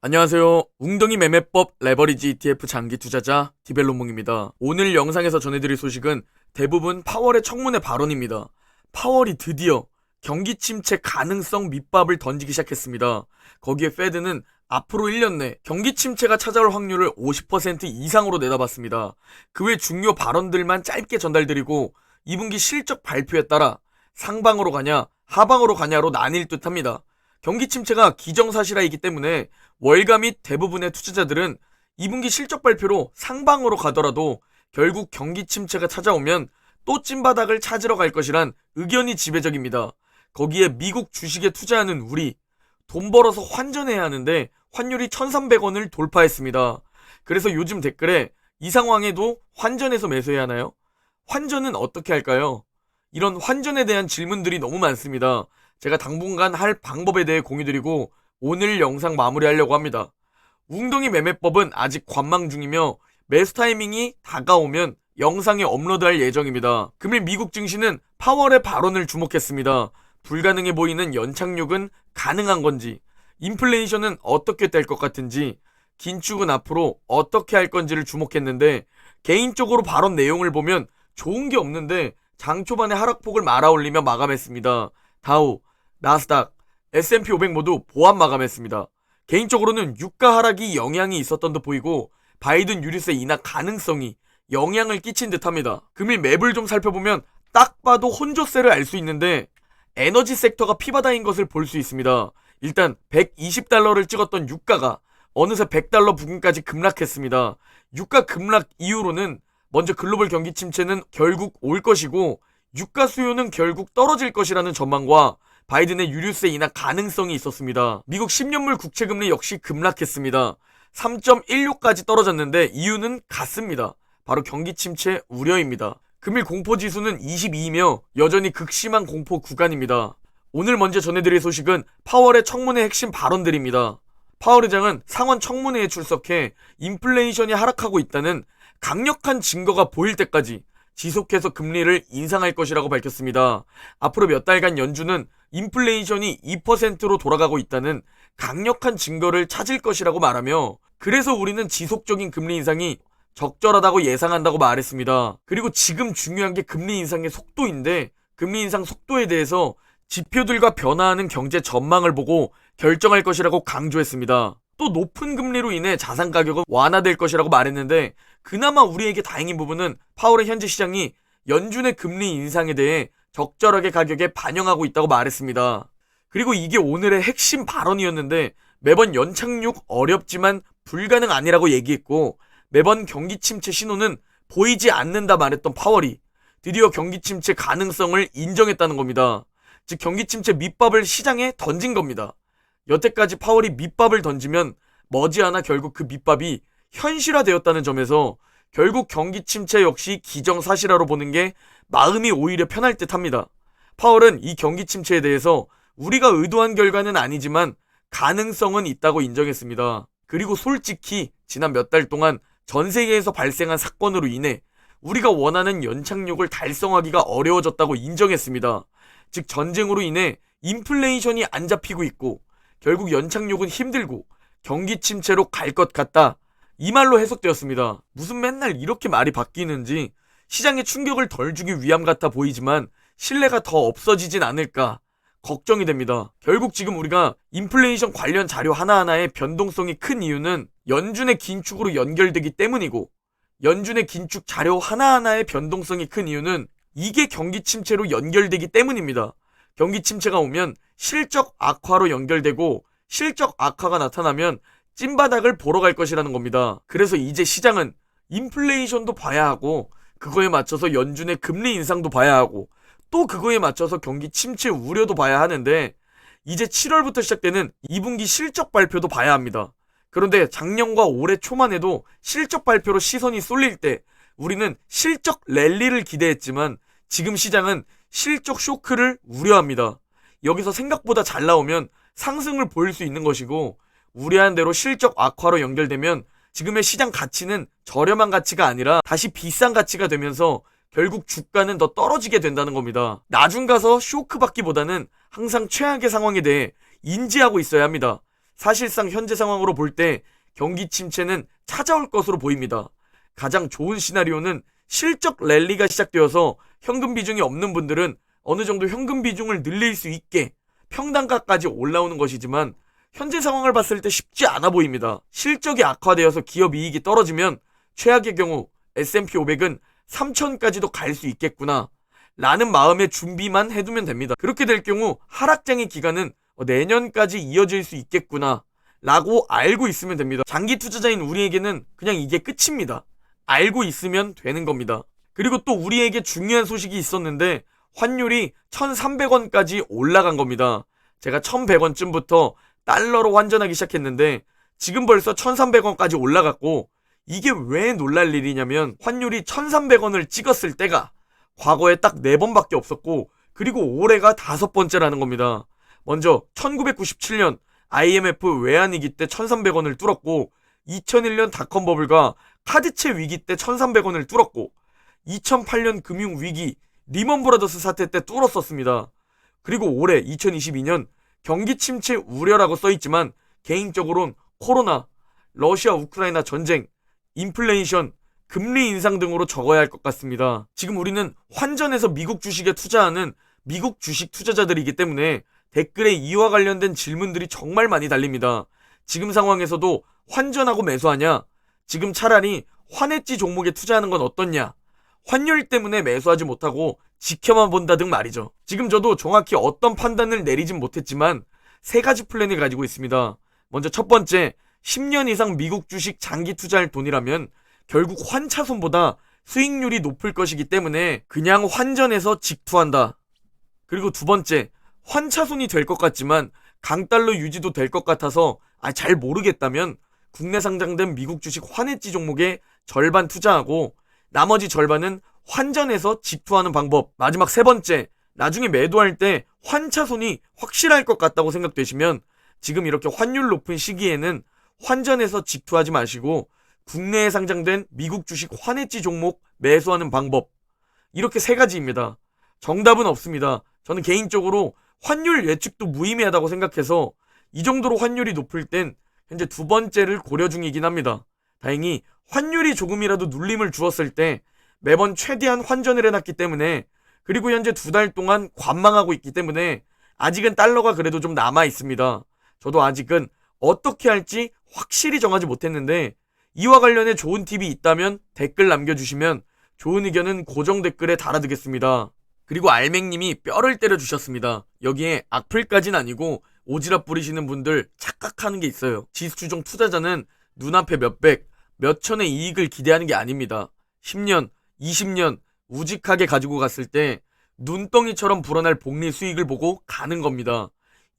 안녕하세요. 웅덩이 매매법 레버리지 ETF 장기 투자자 디벨론몽입니다. 오늘 영상에서 전해드릴 소식은 대부분 파월의 청문회 발언입니다. 파월이 드디어 경기 침체 가능성 밑밥을 던지기 시작했습니다. 거기에 페드는 앞으로 1년 내 경기 침체가 찾아올 확률을 50% 이상으로 내다봤습니다. 그 외 중요 발언들만 짧게 전달드리고 2분기 실적 발표에 따라 상방으로 가냐 하방으로 가냐로 나뉠 듯합니다. 경기 침체가 기정사실화이기 때문에 월가 및 대부분의 투자자들은 2분기 실적 발표로 상방으로 가더라도 결국 경기 침체가 찾아오면 또 찐바닥을 찾으러 갈 것이란 의견이 지배적입니다. 거기에 미국 주식에 투자하는 우리, 돈 벌어서 환전해야 하는데 환율이 1,300원을 돌파했습니다. 그래서 요즘 댓글에 이 상황에도 환전해서 매수해야 하나요? 환전은 어떻게 할까요? 이런 환전에 대한 질문들이 너무 많습니다. 제가 당분간 할 방법에 대해 공유드리고 오늘 영상 마무리하려고 합니다. 웅덩이 매매법은 아직 관망 중이며 매수 타이밍이 다가오면 영상에 업로드할 예정입니다. 금일 미국 증시는 파월의 발언을 주목했습니다. 불가능해 보이는 연착륙은 가능한 건지, 인플레이션은 어떻게 될 것 같은지, 긴축은 앞으로 어떻게 할 건지를 주목했는데 개인적으로 발언 내용을 보면 좋은 게 없는데 장 초반에 하락폭을 말아올리며 마감했습니다. 다우, 나스닥, S&P 500 모두 보합 마감했습니다. 개인적으로는 유가 하락이 영향이 있었던 듯 보이고 바이든 유류세 인하 가능성이 영향을 끼친 듯합니다. 금일 맵을 좀 살펴보면 딱 봐도 혼조세를 알 수 있는데 에너지 섹터가 피바다인 것을 볼 수 있습니다. 일단 120달러를 찍었던 유가가 어느새 100달러 부근까지 급락했습니다. 유가 급락 이후로는 먼저 글로벌 경기 침체는 결국 올 것이고 유가 수요는 결국 떨어질 것이라는 전망과 바이든의 유류세 인하 가능성이 있었습니다. 미국 10년물 국채금리 역시 급락했습니다. 3.16까지 떨어졌는데 이유는 같습니다. 바로 경기 침체 우려입니다. 금일 공포지수는 22이며 여전히 극심한 공포 구간입니다. 오늘 먼저 전해드릴 소식은 파월의 청문회 핵심 발언들입니다. 파월 의장은 상원 청문회에 출석해 인플레이션이 하락하고 있다는 강력한 증거가 보일 때까지 지속해서 금리를 인상할 것이라고 밝혔습니다. 앞으로 몇 달간 연준은 인플레이션이 2%로 돌아가고 있다는 강력한 증거를 찾을 것이라고 말하며 그래서 우리는 지속적인 금리 인상이 적절하다고 예상한다고 말했습니다. 그리고 지금 중요한 게 금리 인상의 속도인데 금리 인상 속도에 대해서 지표들과 변화하는 경제 전망을 보고 결정할 것이라고 강조했습니다. 또 높은 금리로 인해 자산 가격은 완화될 것이라고 말했는데 그나마 우리에게 다행인 부분은 파월의 현재 시장이 연준의 금리 인상에 대해 적절하게 가격에 반영하고 있다고 말했습니다. 그리고 이게 오늘의 핵심 발언이었는데 매번 연착륙 어렵지만 불가능 아니라고 얘기했고 매번 경기 침체 신호는 보이지 않는다 말했던 파월이 드디어 경기 침체 가능성을 인정했다는 겁니다. 즉 경기 침체 밑밥을 시장에 던진 겁니다. 여태까지 파월이 밑밥을 던지면 머지않아 결국 그 밑밥이 현실화되었다는 점에서 결국 경기 침체 역시 기정사실화로 보는 게 마음이 오히려 편할 듯 합니다. 파월은 이 경기 침체에 대해서 우리가 의도한 결과는 아니지만 가능성은 있다고 인정했습니다. 그리고 솔직히 지난 몇 달 동안 전 세계에서 발생한 사건으로 인해 우리가 원하는 연착륙을 달성하기가 어려워졌다고 인정했습니다. 즉 전쟁으로 인해 인플레이션이 안 잡히고 있고 결국 연착륙은 힘들고 경기 침체로 갈 것 같다. 이 말로 해석되었습니다. 무슨 맨날 이렇게 말이 바뀌는지 시장에 충격을 덜 주기 위함 같아 보이지만 신뢰가 더 없어지진 않을까 걱정이 됩니다. 결국 지금 우리가 인플레이션 관련 자료 하나하나의 변동성이 큰 이유는 연준의 긴축으로 연결되기 때문이고 연준의 긴축 자료 하나하나의 변동성이 큰 이유는 이게 경기 침체로 연결되기 때문입니다. 경기 침체가 오면 실적 악화로 연결되고 실적 악화가 나타나면 찐바닥을 보러 갈 것이라는 겁니다. 그래서 이제 시장은 인플레이션도 봐야 하고 그거에 맞춰서 연준의 금리 인상도 봐야 하고 또 그거에 맞춰서 경기 침체 우려도 봐야 하는데 이제 7월부터 시작되는 2분기 실적 발표도 봐야 합니다. 그런데 작년과 올해 초만 해도 실적 발표로 시선이 쏠릴 때 우리는 실적 랠리를 기대했지만 지금 시장은 실적 쇼크를 우려합니다. 여기서 생각보다 잘 나오면 상승을 보일 수 있는 것이고 우려한 대로 실적 악화로 연결되면 지금의 시장 가치는 저렴한 가치가 아니라 다시 비싼 가치가 되면서 결국 주가는 더 떨어지게 된다는 겁니다. 나중 가서 쇼크 받기보다는 항상 최악의 상황에 대해 인지하고 있어야 합니다. 사실상 현재 상황으로 볼 때 경기 침체는 찾아올 것으로 보입니다. 가장 좋은 시나리오는 실적 랠리가 시작되어서 현금 비중이 없는 분들은 어느 정도 현금 비중을 늘릴 수 있게 평단가까지 올라오는 것이지만 현재 상황을 봤을 때 쉽지 않아 보입니다. 실적이 악화되어서 기업 이익이 떨어지면 최악의 경우 S&P 500은 3,000까지도 갈 수 있겠구나 라는 마음의 준비만 해두면 됩니다. 그렇게 될 경우 하락장의 기간은 내년까지 이어질 수 있겠구나 라고 알고 있으면 됩니다. 장기 투자자인 우리에게는 그냥 이게 끝입니다. 알고 있으면 되는 겁니다. 그리고 또 우리에게 중요한 소식이 있었는데 환율이 1,300원까지 올라간 겁니다. 제가 1,100원쯤부터 달러로 환전하기 시작했는데 지금 벌써 1,300원까지 올라갔고, 이게 왜 놀랄 일이냐면 환율이 1,300원을 찍었을 때가 과거에 딱 4번밖에 없었고, 그리고 올해가 5번째라는 겁니다. 먼저 1997년 IMF 외환위기 때 1,300원을 뚫었고, 2001년 닷컴 버블과 카드채 위기 때 1,300원을 뚫었고, 2008년 금융위기 리먼 브라더스 사태 때 뚫었었습니다. 그리고 올해 2022년 경기 침체 우려라고 써있지만 개인적으론 코로나, 러시아 우크라이나 전쟁, 인플레이션, 금리 인상 등으로 적어야 할 것 같습니다. 지금 우리는 환전해서 미국 주식에 투자하는 미국 주식 투자자들이기 때문에 댓글에 이와 관련된 질문들이 정말 많이 달립니다. 지금 상황에서도 환전하고 매수하냐? 지금 차라리 환해지 종목에 투자하는 건 어떻냐? 환율 때문에 매수하지 못하고 지켜만 본다 등 말이죠. 지금 저도 정확히 어떤 판단을 내리진 못했지만 3가지 플랜을 가지고 있습니다. 먼저 첫 번째, 10년 이상 미국 주식 장기 투자할 돈이라면 결국 환차손보다 수익률이 높을 것이기 때문에 그냥 환전해서 직투한다. 그리고 두 번째, 환차손이 될 것 같지만 강달러 유지도 될 것 같아서 잘 모르겠다면 국내 상장된 미국 주식 환해지 종목에 절반 투자하고 나머지 절반은 환전해서 직투하는 방법. 마지막 세 번째, 나중에 매도할 때 환차손이 확실할 것 같다고 생각되시면 지금 이렇게 환율 높은 시기에는 환전해서 직투하지 마시고 국내에 상장된 미국 주식 환해지 종목 매수하는 방법. 이렇게 3가지입니다. 정답은 없습니다. 저는 개인적으로 환율 예측도 무의미하다고 생각해서 이 정도로 환율이 높을 땐 현재 2번째를 고려 중이긴 합니다. 다행히 환율이 조금이라도 눌림을 주었을 때 매번 최대한 환전을 해놨기 때문에, 그리고 현재 2달 동안 관망하고 있기 때문에 아직은 달러가 그래도 좀 남아 있습니다. 저도 아직은 어떻게 할지 확실히 정하지 못했는데 이와 관련해 좋은 팁이 있다면 댓글 남겨주시면 좋은 의견은 고정 댓글에 달아두겠습니다. 그리고 알맹님이 뼈를 때려주셨습니다. 여기에 악플까진 아니고 오지랖 부리시는 분들 착각하는 게 있어요. 지수추종 투자자는 눈앞에 몇백, 몇천의 이익을 기대하는 게 아닙니다. 10년, 20년 우직하게 가지고 갔을 때 눈덩이처럼 불어날 복리 수익을 보고 가는 겁니다.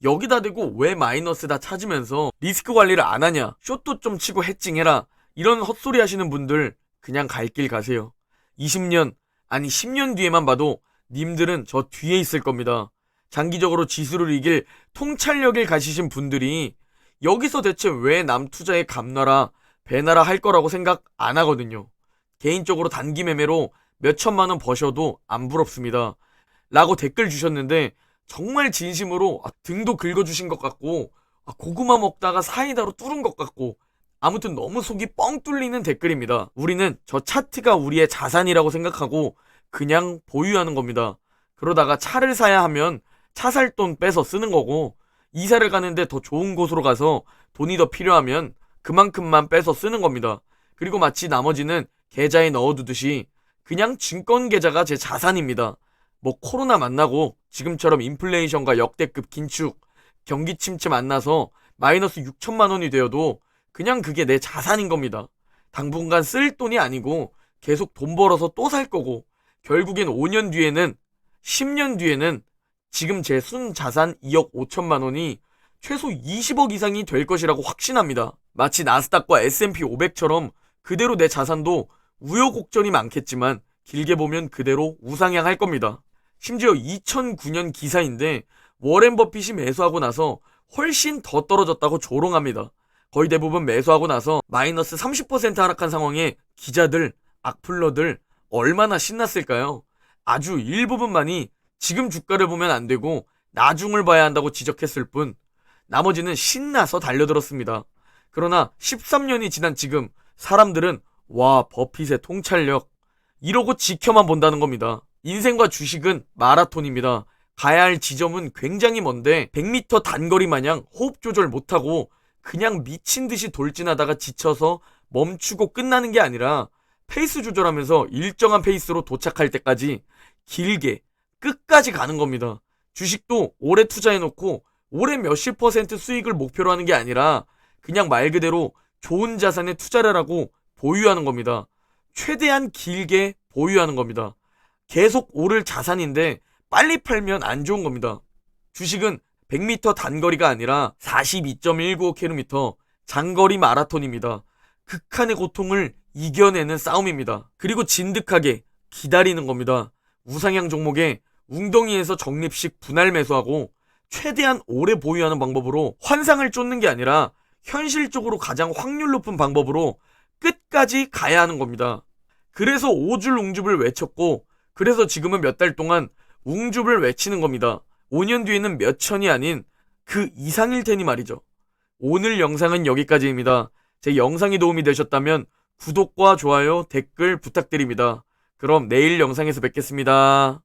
여기다 대고 왜 마이너스다 찾으면서 리스크 관리를 안 하냐, 숏도 좀 치고 해칭해라, 이런 헛소리 하시는 분들 그냥 갈 길 가세요. 20년, 아니 10년 뒤에만 봐도 님들은 저 뒤에 있을 겁니다. 장기적으로 지수를 이길 통찰력을 가지신 분들이 여기서 대체 왜 남 투자에 감나라 배나라 할 거라고 생각 안 하거든요. 개인적으로 단기 매매로 몇천만 원 버셔도 안 부럽습니다 라고 댓글 주셨는데 정말 진심으로 등도 긁어주신 것 같고 고구마 먹다가 사이다로 뚫은 것 같고 아무튼 너무 속이 뻥 뚫리는 댓글입니다. 우리는 저 차트가 우리의 자산이라고 생각하고 그냥 보유하는 겁니다. 그러다가 차를 사야 하면 차 살 돈 빼서 쓰는 거고, 이사를 가는데 더 좋은 곳으로 가서 돈이 더 필요하면 그만큼만 빼서 쓰는 겁니다. 그리고 마치 나머지는 계좌에 넣어두듯이 그냥 증권 계좌가 제 자산입니다. 뭐 코로나 만나고 지금처럼 인플레이션과 역대급 긴축, 경기 침체 만나서 마이너스 6천만 원이 되어도 그냥 그게 내 자산인 겁니다. 당분간 쓸 돈이 아니고 계속 돈 벌어서 또 살 거고, 결국엔 5년 뒤에는 10년 뒤에는 지금 제 순자산 2억 5천만 원이 최소 20억 이상이 될 것이라고 확신합니다. 마치 나스닥과 S&P 500처럼 그대로 내 자산도 우여곡절이 많겠지만 길게 보면 그대로 우상향할 겁니다. 심지어 2009년 기사인데 워렌 버핏이 매수하고 나서 훨씬 더 떨어졌다고 조롱합니다. 거의 대부분 매수하고 나서 마이너스 30% 하락한 상황에 기자들, 악플러들 얼마나 신났을까요? 아주 일부분만이 지금 주가를 보면 안 되고 나중을 봐야 한다고 지적했을 뿐, 나머지는 신나서 달려들었습니다. 그러나 13년이 지난 지금 사람들은 와, 버핏의 통찰력 이러고 지켜만 본다는 겁니다. 인생과 주식은 마라톤입니다. 가야 할 지점은 굉장히 먼데 100m 단거리 마냥 호흡 조절 못하고 그냥 미친 듯이 돌진하다가 지쳐서 멈추고 끝나는 게 아니라 페이스 조절하면서 일정한 페이스로 도착할 때까지 길게 끝까지 가는 겁니다. 주식도 오래 투자해놓고 올해 몇십 % 수익을 목표로 하는 게 아니라 그냥 말 그대로 좋은 자산에 투자를 하고 보유하는 겁니다. 최대한 길게 보유하는 겁니다. 계속 오를 자산인데 빨리 팔면 안 좋은 겁니다. 주식은 100m 단거리가 아니라 42.195km 장거리 마라톤입니다. 극한의 고통을 이겨내는 싸움입니다. 그리고 진득하게 기다리는 겁니다. 우상향 종목에 웅덩이에서 적립식 분할 매수하고 최대한 오래 보유하는 방법으로 환상을 쫓는 게 아니라 현실적으로 가장 확률 높은 방법으로 끝까지 가야 하는 겁니다. 그래서 오줄 웅줍을 외쳤고 그래서 지금은 몇 달 동안 웅줍을 외치는 겁니다. 5년 뒤에는 몇 천이 아닌 그 이상일 테니 말이죠. 오늘 영상은 여기까지입니다. 제 영상이 도움이 되셨다면 구독과 좋아요, 댓글 부탁드립니다. 그럼 내일 영상에서 뵙겠습니다.